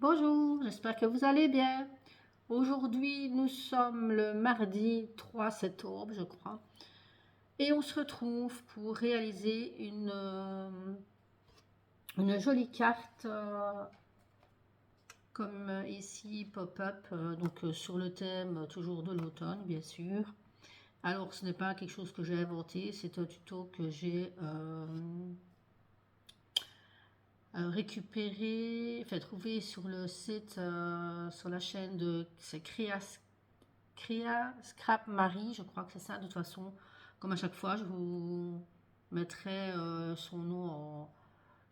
Bonjour, j'espère que vous allez bien. Aujourd'hui, nous sommes le mardi 3 septembre, je crois, et on se retrouve pour réaliser une jolie carte, comme ici, pop-up, sur le thème toujours de l'automne, bien sûr. Alors, ce n'est pas quelque chose que j'ai inventé, c'est un tuto que j'ai récupéré, fait trouver sur le site, sur la chaîne de Cria Scrap Marie, je crois que c'est ça. De toute façon, comme à chaque fois, je vous mettrai son nom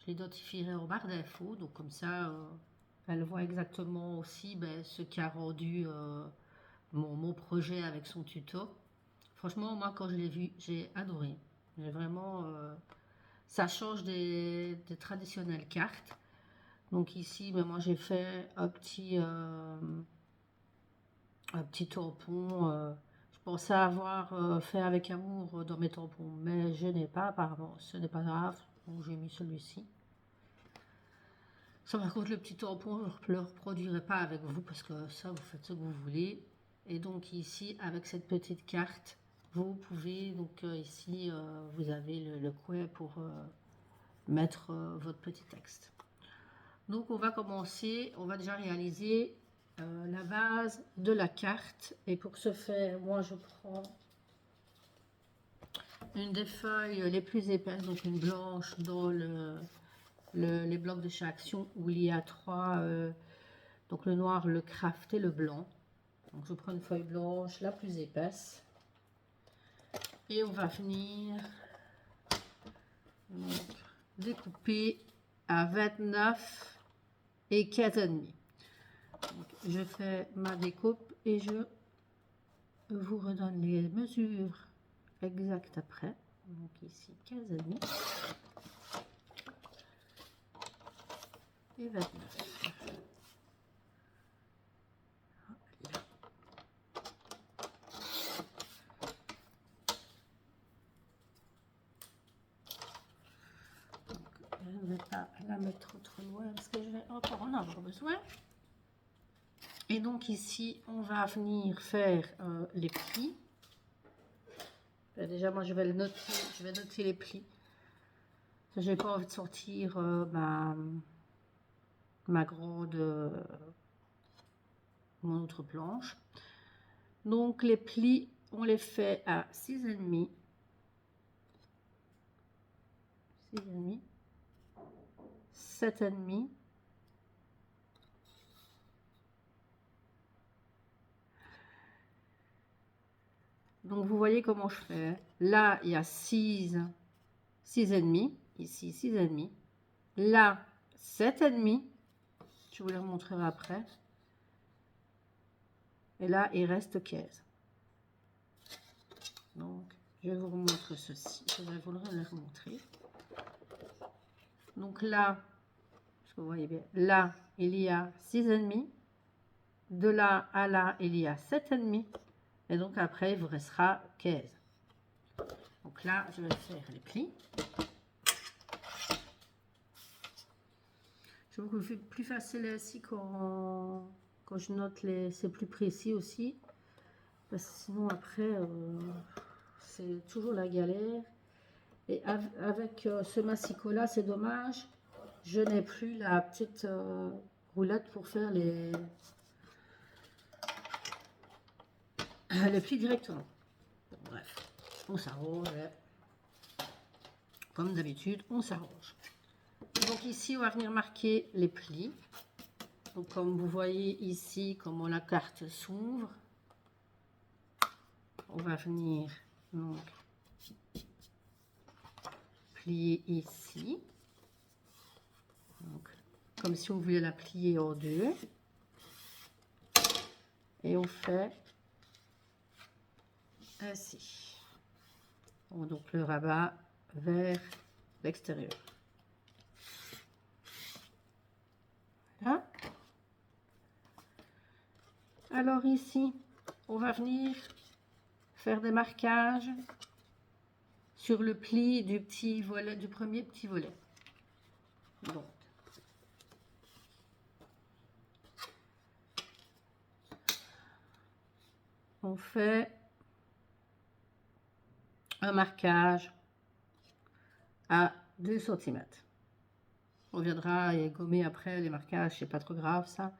je l'identifierai en barre d'infos, donc comme ça, elle voit exactement aussi ce qui a rendu mon projet avec son tuto. Franchement, moi, quand je l'ai vu, j'ai adoré. J'ai vraiment, ça change des traditionnelles cartes. Donc ici, moi, j'ai fait un petit tampon. Je pensais avoir fait avec amour dans mes tampons, mais je n'ai pas apparemment. Ce n'est pas grave, donc j'ai mis celui-ci. Ça, par contre, le petit tampon, je ne le reproduirai pas avec vous parce que ça, vous faites ce que vous voulez. Et donc ici, avec cette petite carte, vous pouvez, donc ici, vous avez le coin pour mettre votre petit texte. Donc on va commencer, on va déjà réaliser la base de la carte. Et pour ce faire, moi je prends une des feuilles les plus épaisses, donc une blanche dans les blocs de chaque action où il y a trois, donc le noir, le craft et le blanc. Donc je prends une feuille blanche la plus épaisse et on va venir donc, découper à 29 et 15,5. Je fais ma découpe et je vous redonne les mesures exactes après. Donc ici 15,5 et 29. Je ne vais pas la mettre trop loin parce que je vais encore en avoir besoin. Et donc ici, on va venir faire les plis. Déjà, moi, je vais noter les plis. Je n'ai pas envie de sortir ma grande, mon autre planche. Donc, les plis, on les fait à 6,5. 6,5. 7,5. Donc, vous voyez comment je fais. Là, il y a 6,5. Ici, 6,5. Là, 7,5. Je vous les remontrerai après. Et là, il reste 15. Donc, je vous remontre ceci. Je vais vous le remontrer. Donc là, est-ce que vous voyez bien? Là, il y a 6,5. De là à là, il y a 7,5. Et donc après, il vous restera 15. Donc là, je vais faire les plis. Je vous le fais plus facile ainsi quand je note les... C'est plus précis aussi. Parce que sinon, après, c'est toujours la galère. Et avec ce massicot-là, c'est dommage. Je n'ai plus la petite roulette pour faire les plis directement. Bon, bref, on s'arrange. Comme d'habitude, on s'arrange. Donc ici, on va venir marquer les plis. Donc comme vous voyez ici, comment la carte s'ouvre, on va venir donc plier ici. Donc, comme si on voulait la plier en deux. Et on fait ainsi. Donc le rabat vers l'extérieur. Voilà. Alors ici, on va venir faire des marquages sur le pli du petit volet, du premier petit volet. Donc, on fait un marquage à 2 cm. On viendra et gommer après les marquages, c'est pas trop grave ça.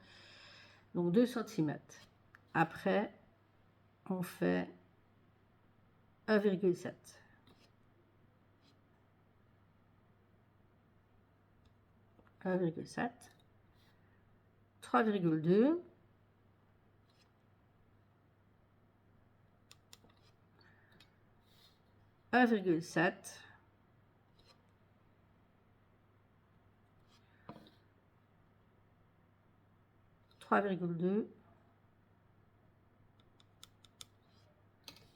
Donc 2 cm. Après, on fait 1,7. 1,7. 3,2. 1,7. 3,2.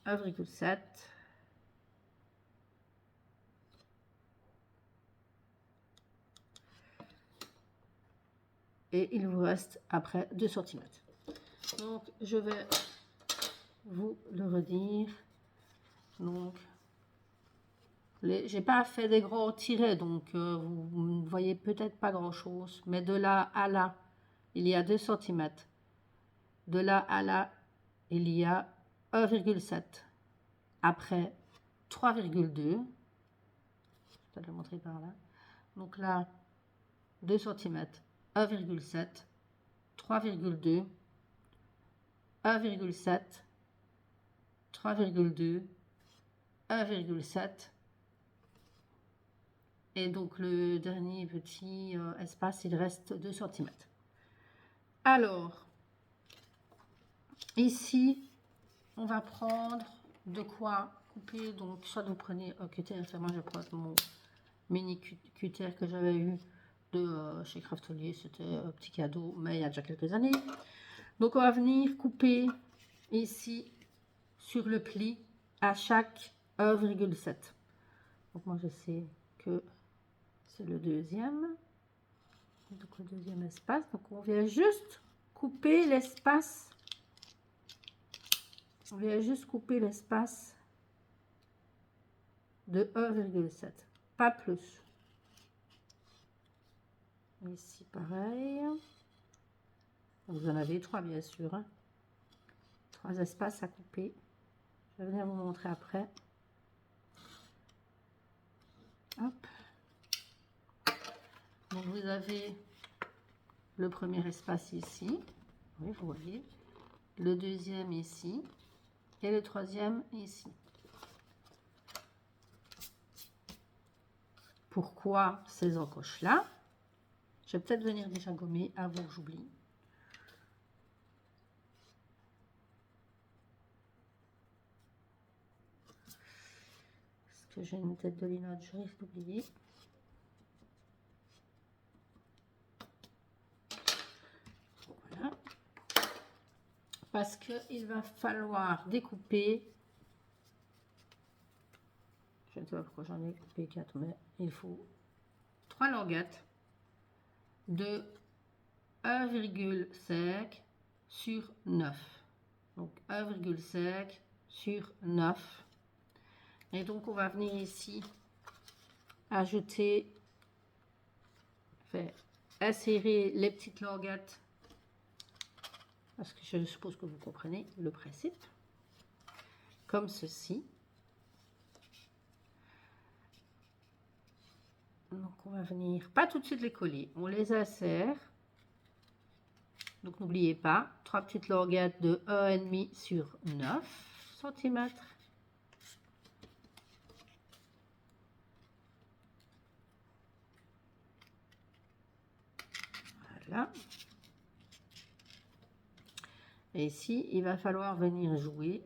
1,7. Et il vous reste après 2 cm. Donc je vais vous le redire. Donc j'ai pas fait des gros tirets, donc vous ne voyez peut-être pas grand chose, mais de là à là il y a 2 cm. De là à là il y a 1,7. Après 3,2. Je vais le montrer par là. Donc là 2 cm, 1,7, 3,2, 1,7, 3,2, 1,7. Et donc le dernier petit espace, il reste 2 cm. Alors, ici, on va prendre de quoi couper. Donc, soit vous prenez un cutter, moi je prends mon mini cutter que j'avais eu de chez Craftelier, c'était un petit cadeau, mais il y a déjà quelques années. Donc, on va venir couper ici sur le pli à chaque 1,7. Donc, moi je sais que c'est le deuxième. Donc, le deuxième espace. Donc, on vient juste couper l'espace. On vient juste couper l'espace de 1,7. Pas plus. Ici, pareil. Vous en avez 3, bien sûr. Hein. 3 espaces à couper. Je vais venir vous montrer après. Hop. Donc, vous avez le premier espace ici. Oui, vous voyez. Le deuxième ici. Et le troisième ici. Pourquoi ces encoches là? Je vais peut-être venir déjà gommer avant que j'oublie. Parce que j'ai une tête de linotte, je risque d'oublier. Voilà. Parce qu'il va falloir découper. Je ne sais pas pourquoi j'en ai coupé 4, mais il faut 3 languettes de 1,5 sur 9. Donc 1,5 sur 9. Et donc on va venir ici ajouter, insérer les petites languettes, parce que je suppose que vous comprenez le principe, comme ceci. Donc on va venir, pas tout de suite les coller, on les insère. Donc n'oubliez pas, 3 petites languettes de 1,5 sur 9 cm. Voilà. Et ici, il va falloir venir jouer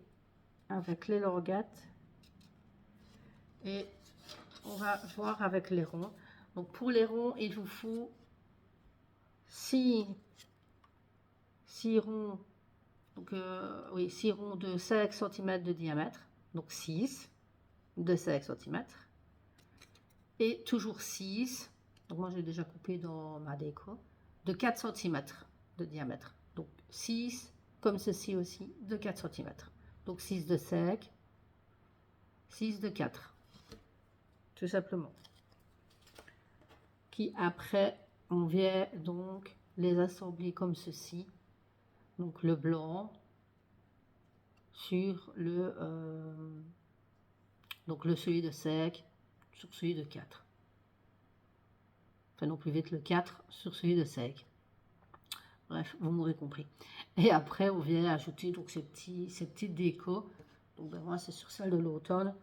avec les languettes. Et on va voir avec les ronds. Donc pour les ronds, il vous faut 6 ronds, donc, oui, 6 ronds de 5 cm de diamètre, donc 6 de 5 cm, et toujours 6, donc moi j'ai déjà coupé dans ma déco, de 4 cm de diamètre, donc 6 comme ceci aussi de 4 cm, donc 6 de 5, 6 de 4, tout simplement, qui après on vient donc les assembler comme ceci. Donc le blanc sur donc le celui de 5 sur celui de 4. Enfin non, plus vite le 4 sur celui de 5. Bref, vous m'aurez compris. Et après, on vient ajouter donc ces petites décos. Donc ben, moi, c'est sur celle de l'automne.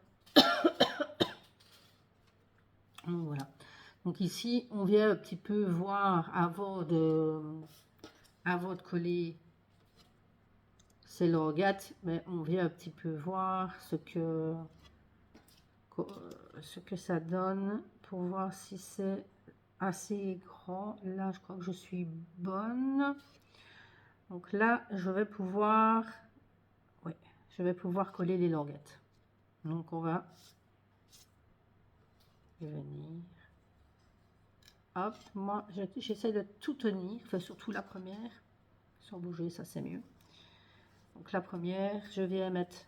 Donc voilà. Donc ici, on vient un petit peu voir avant de coller ces languettes, mais on vient un petit peu voir ce que ça donne pour voir si c'est assez grand. Là, je crois que je suis bonne. Donc là, je vais pouvoir coller les languettes. Donc on va venir. Hop, moi j'essaie de tout tenir, enfin surtout la première, sans bouger, ça c'est mieux. Donc la première, je vais mettre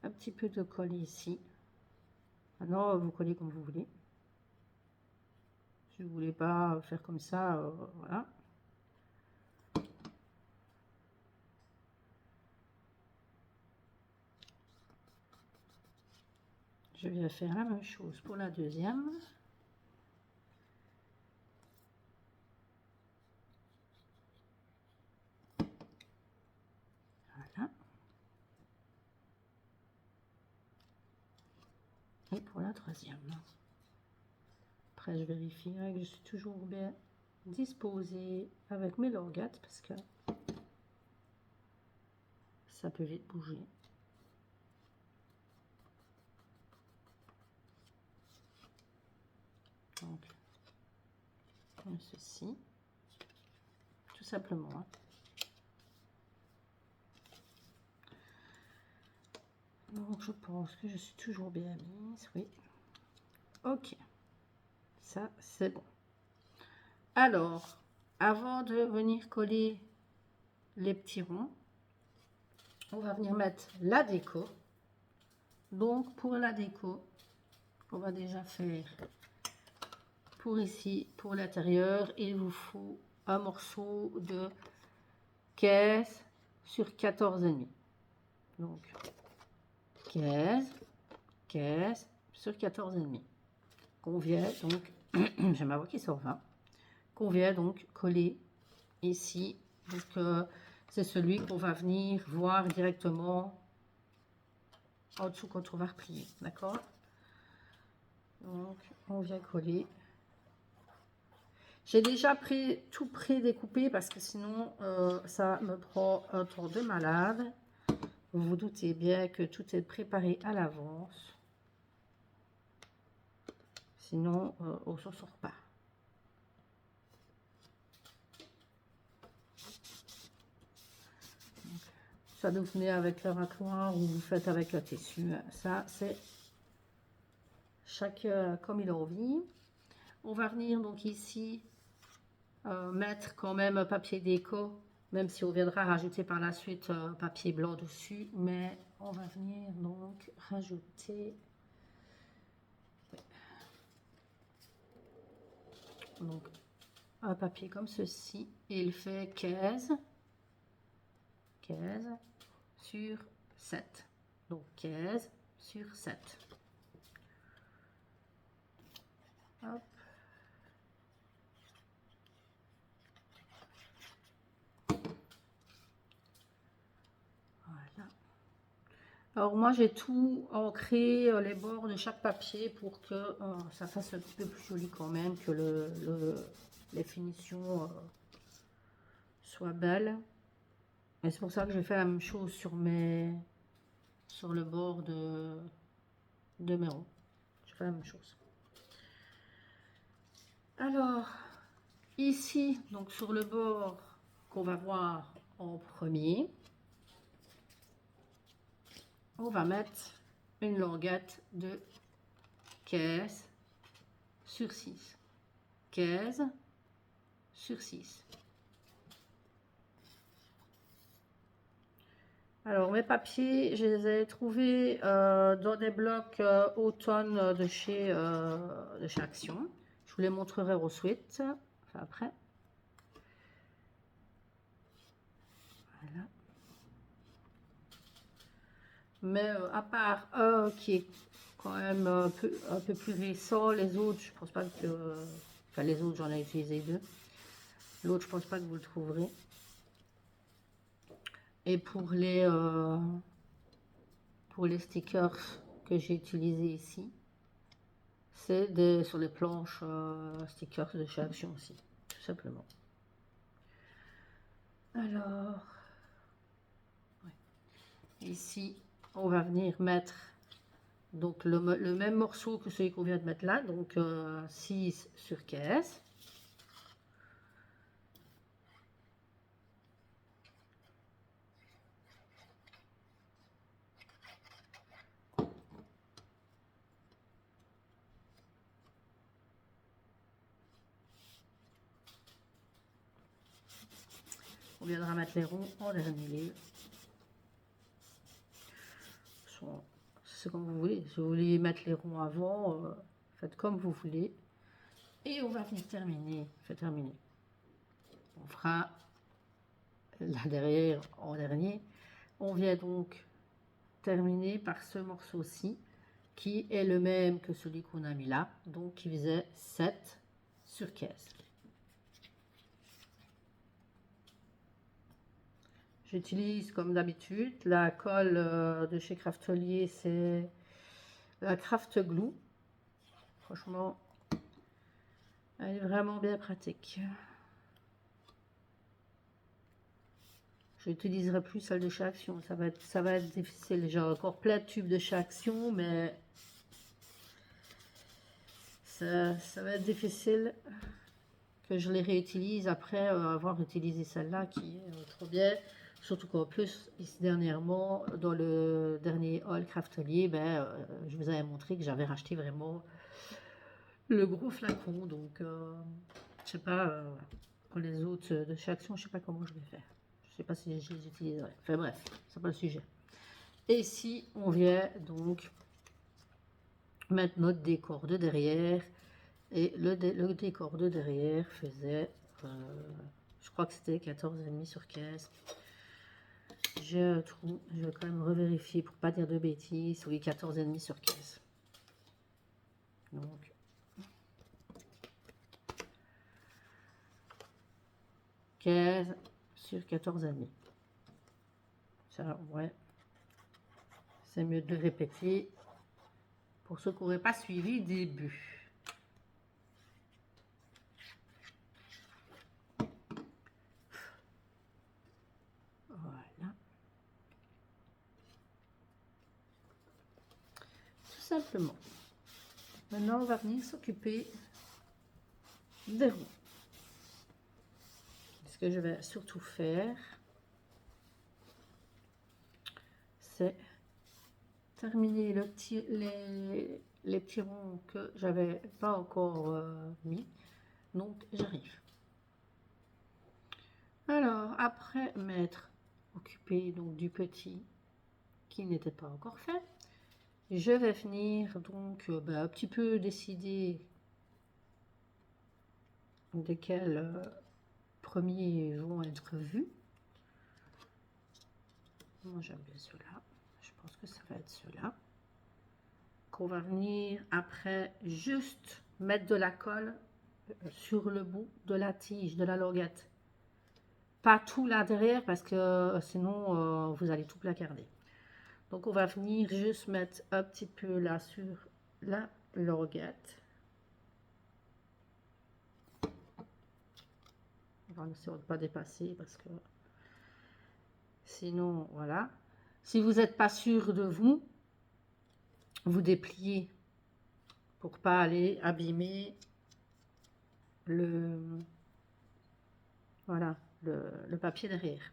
un petit peu de colle ici. Maintenant, vous collez comme vous voulez. Si vous voulez pas faire comme ça, voilà. Je vais faire la même chose pour la deuxième. Voilà. Et pour la troisième. Après, je vérifierai que je suis toujours bien disposée avec mes languettes parce que ça peut vite bouger. Donc, comme ceci, tout simplement. Hein. Donc, je pense que je suis toujours bien mise, oui. Ok, ça c'est bon. Alors, avant de venir coller les petits ronds, on va venir mettre la déco. Donc, pour la déco, on va déjà faire pour ici, pour l'intérieur, il vous faut un morceau de 15 sur 14,5. Donc, 15 sur 14,5. Qu'on vient donc, j'ai ma voix qui sort 20, qu'on vient donc coller ici. Donc, c'est celui qu'on va venir voir directement en dessous quand on va replier. D'accord? Donc, on vient coller. J'ai déjà tout pré-découpé parce que sinon, ça me prend un temps de malade. Vous vous doutez bien que tout est préparé à l'avance. Sinon, on ne s'en sort pas. Donc, ça vous venez avec le racloir ou vous faites avec le tissu. Ça, c'est chacun comme il a envie. On va venir donc ici mettre quand même un papier déco, même si on viendra rajouter par la suite papier blanc dessus, mais on va venir donc rajouter donc un papier comme ceci, et il fait 15 sur 7, donc 15 sur 7. Hop. Voilà. Alors moi j'ai tout ancré les bords de chaque papier pour que ça fasse un petit peu plus joli quand même, que les finitions soient belles. Et c'est pour ça que j'ai fait la même chose sur le bord de mes ronds. Je fais la même chose. Alors ici, donc sur le bord qu'on va voir en premier, on va mettre une languette de 15 sur 6. 15 sur 6. Alors mes papiers, je les ai trouvés dans des blocs automne de chez Action. Je vous les montrerai au suite, enfin après. Voilà. Mais à part un qui est quand même un peu plus récent, les autres, je pense pas que... enfin, les autres, j'en ai utilisé 2. L'autre, je pense pas que vous le trouverez. Et pour les stickers que j'ai utilisés ici, c'est sur les planches stickers de chez Action aussi, tout simplement. Alors, ouais. Ici, on va venir mettre donc le même morceau que celui qu'on vient de mettre là, donc 6 sur 15. On viendra mettre les ronds en dernier lieu. C'est comme vous voulez. Si vous voulez mettre les ronds avant, faites comme vous voulez. Et on va venir terminer. On fera là derrière en dernier. On vient donc terminer par ce morceau-ci, qui est le même que celui qu'on a mis là. Donc, qui faisait 7 sur 15. J'utilise comme d'habitude la colle de chez Craftelier, c'est la Craft Glue. Franchement, elle est vraiment bien pratique. J'utiliserai plus celle de chez Action, ça va être difficile. J'ai encore plein de tubes de chez Action, mais ça va être difficile que je les réutilise après avoir utilisé celle-là qui est trop bien. Surtout qu'en plus, ici dernièrement, dans le dernier haul Craftelier, ben, je vous avais montré que j'avais racheté vraiment le gros flacon. Donc, je sais pas, pour les autres de chez Action, je sais pas comment je vais faire. Je sais pas si je les utiliserai. Enfin bref, c'est pas le sujet. Et ici, on vient donc mettre notre décor de derrière. Et le décor de derrière faisait, je crois que c'était 14,5 sur 15. J'ai un trou, je vais quand même revérifier pour pas dire de bêtises. Oui, 14,5 sur 15. Donc, 15 sur 14,5. Ça, ouais. C'est mieux de le répéter pour ceux qui n'auraient pas suivi le début. Voilà. Tout simplement. Maintenant, on va venir s'occuper des roues. Ce que je vais surtout faire, c'est terminer les petits ronds que j'avais pas encore mis. Donc, j'arrive. Alors, après m'être occupé donc du petit qui n'était pas encore fait, je vais venir donc un petit peu décider desquels premiers vont être vus. Moi j'aime bien ceux-là, je pense que ça va être ceux-là. Qu'on va venir après juste mettre de la colle sur le bout de la tige, de la languette. Pas tout là derrière parce que sinon vous allez tout placarder. Donc on va venir juste mettre un petit peu là sur la languette. On va essayer de ne pas dépasser parce que sinon voilà. Si vous n'êtes pas sûr de vous, vous dépliez pour pas aller abîmer voilà, le papier derrière.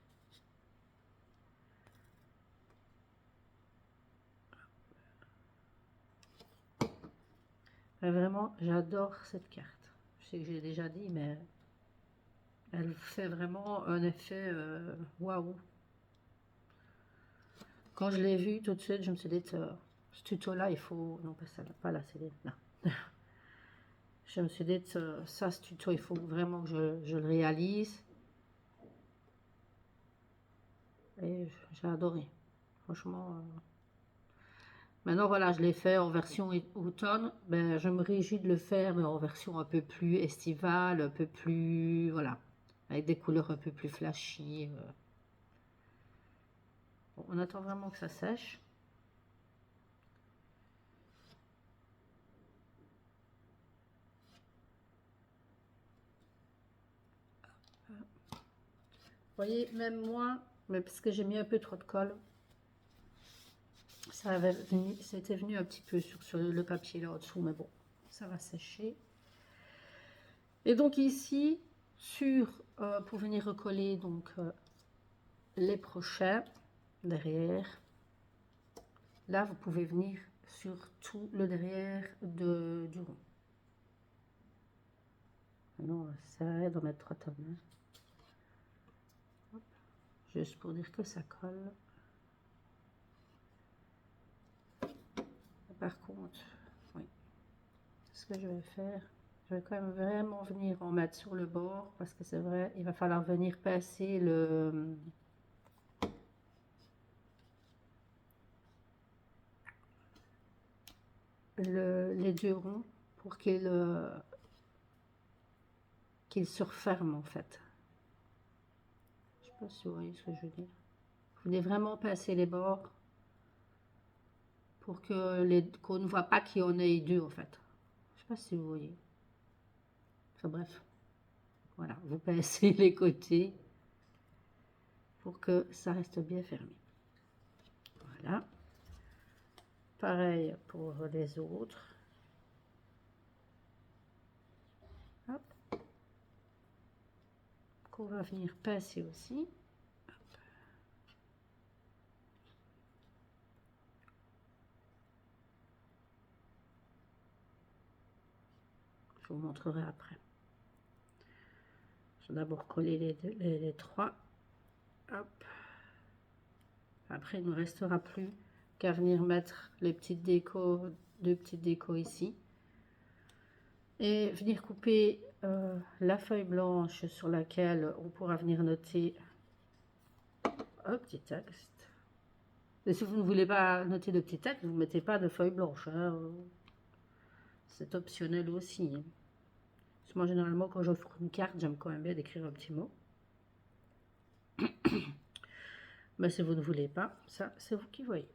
Et vraiment, j'adore cette carte. Je sais que j'ai déjà dit, mais elle fait vraiment un effet waouh. Quand je l'ai vu tout de suite, je me suis dit, ce tuto-là, il faut... Non, pas ça, pas là, c'est là. Je me suis dit, ça, ce tuto, il faut vraiment que je le réalise. Et j'ai adoré. Franchement, Maintenant, voilà, je l'ai fait en version automne. Ben, je me réjouis de le faire, mais en version un peu plus estivale, un peu plus, voilà, avec des couleurs un peu plus flashy. Bon, on attend vraiment que ça sèche. Vous voyez, même moi, mais parce que j'ai mis un peu trop de colle, c'était venu un petit peu sur le papier là au-dessous, mais bon, ça va sécher. Et donc ici, pour venir recoller donc les prochains derrière, là vous pouvez venir sur tout le derrière du rond. Non, ça aide d'en mettre 3 tonnes. Hein. Juste pour dire que ça colle. Par contre, oui, ce que je vais faire, je vais quand même vraiment venir en mettre sur le bord parce que c'est vrai, il va falloir venir passer les deux ronds pour qu'il se referme en fait. Je sais pas si vous voyez ce que je veux dire. Vous venez vraiment passer les bords pour qu'on ne voit pas qu'il y en ait deux en fait. Je sais pas si vous voyez. Enfin bref, voilà, vous passez les côtés pour que ça reste bien fermé. Voilà. Pareil pour les autres. Hop. Qu'on va venir passer aussi. Hop. Je vous montrerai après. Je vais d'abord coller les trois. Hop. Après, il ne me restera plus qu'à venir mettre les petites décos, deux petites décos ici. Et venir couper la feuille blanche sur laquelle on pourra venir noter un petit texte. Et si vous ne voulez pas noter de petit texte, vous ne mettez pas de feuille blanche. Hein. C'est optionnel aussi. Hein. Moi, généralement, quand j'offre une carte, j'aime quand même bien d'écrire un petit mot. Mais si vous ne voulez pas, ça, c'est vous qui voyez.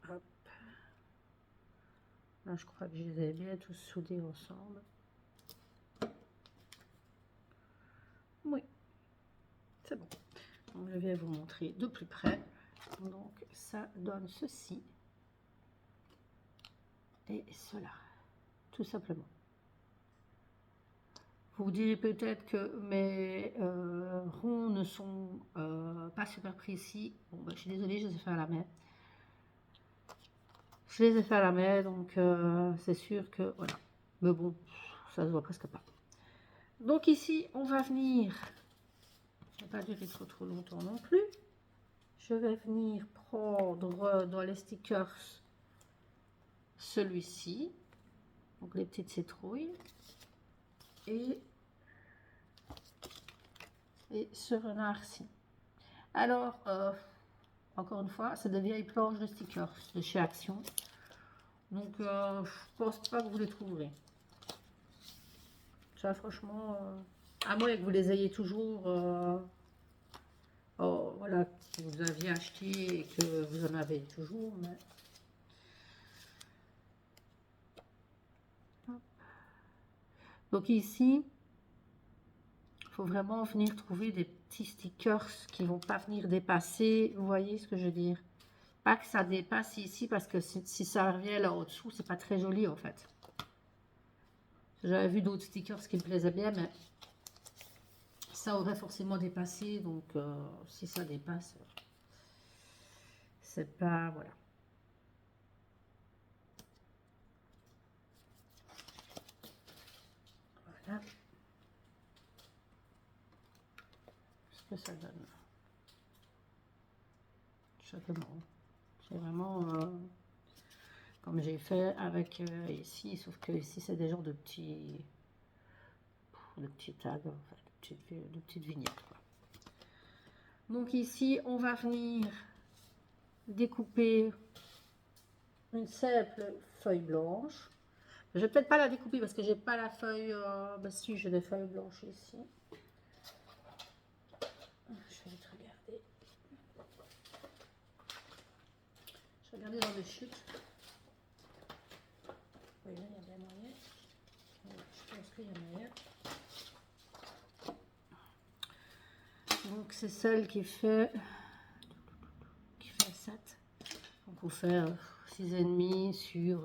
Hop. Là, je crois que je les ai bien tous soudés ensemble. Oui, c'est bon. Donc, je vais vous montrer de plus près. Donc, ça donne ceci et cela, tout simplement. Vous direz peut-être que mes ronds ne sont pas super précis. Bon, ben, je suis désolée, je les ai fait à la main. Je les ai fait à la main, donc c'est sûr que voilà. Mais bon, ça se voit presque pas. Donc ici, on va venir. Ça ne va pas durer trop longtemps non plus. Je vais venir prendre dans les stickers celui-ci. Donc les petites citrouilles. Et ce renard-ci. Alors, encore une fois, c'est des vieilles planches de stickers de chez Action. Donc, je pense pas que vous les trouverez. Ça, franchement, à moins que vous les ayez toujours, voilà, que vous aviez acheté et que vous en avez toujours. Mais... Donc ici, il faut vraiment venir trouver des petits stickers qui vont pas venir dépasser. Vous voyez ce que je veux dire? Pas que ça dépasse ici, parce que si ça revient là au-dessous, c'est pas très joli en fait. J'avais vu d'autres stickers qui me plaisaient bien, mais ça aurait forcément dépassé. Donc, si ça dépasse, c'est pas... Voilà. Voilà. Ce que ça donne. Simplement. C'est vraiment... comme j'ai fait avec ici, sauf que ici, c'est des genres de petits tags, en fait, de petites vignettes, quoi. Donc ici, on va venir découper une simple feuille blanche. Je vais peut-être pas la découper parce que j'ai pas la feuille. Bah si, j'ai des feuilles blanches ici. Je vais vite regarder. Je vais regarder dans mes chutes. Oui, là, il y a bien moyen. Je pense qu'il y a moyen. Donc, c'est celle qui fait 7. Donc, on fait 6,5 sur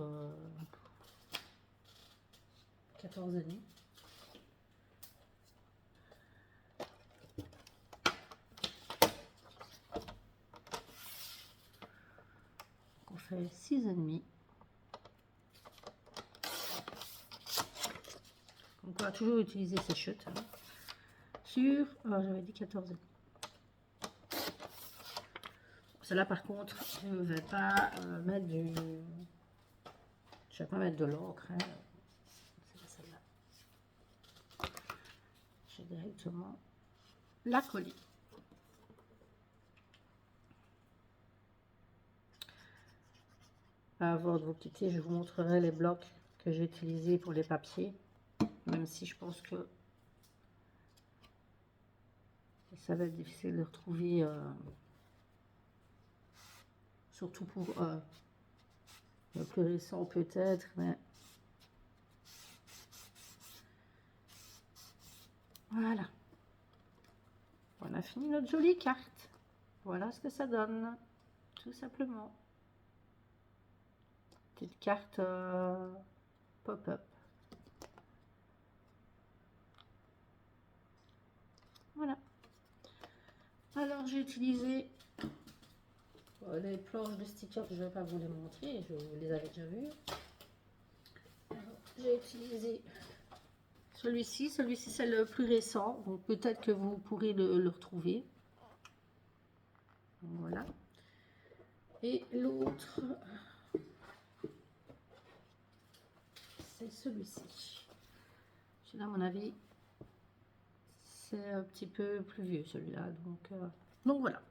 14,5. On fait 6,5. Donc, on va toujours utiliser ces chutes. Hein, sur, j'avais dit 14,5. Celle-là, par contre, je ne vais pas mettre du... Je vais pas mettre de l'encre. Hein. C'est pas celle-là. Je vais directement la coller. Avant de vous quitter, je vous montrerai les blocs que j'ai utilisés pour les papiers. Même si je pense que ça va être difficile de retrouver, surtout pour le plus récent peut-être, mais voilà. On a fini notre jolie carte. Voilà ce que ça donne, tout simplement. Petite carte pop-up. Voilà. Alors j'ai utilisé les planches de stickers, je ne vais pas vous les montrer, je vous les avais déjà vues. J'ai utilisé celui-ci c'est le plus récent, donc peut-être que vous pourrez le retrouver. Voilà. Et l'autre, c'est celui-ci. Celui-là, à mon avis, c'est un petit peu plus vieux celui-là, donc voilà.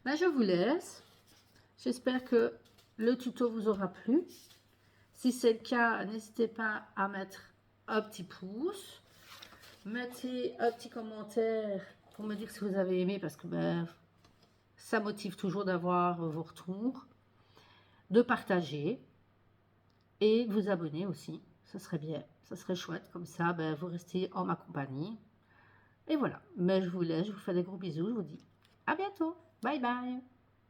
Ben, je vous laisse. J'espère que le tuto vous aura plu. Si c'est le cas, n'hésitez pas à mettre un petit pouce. Mettez un petit commentaire pour me dire si vous avez aimé, parce que ben, ça motive toujours d'avoir vos retours. De partager et de vous abonner aussi. Ça serait bien, ça serait chouette. Comme ça, ben, vous restez en ma compagnie. Et voilà. Mais je vous laisse, je vous fais des gros bisous. Je vous dis à bientôt. Bye bye.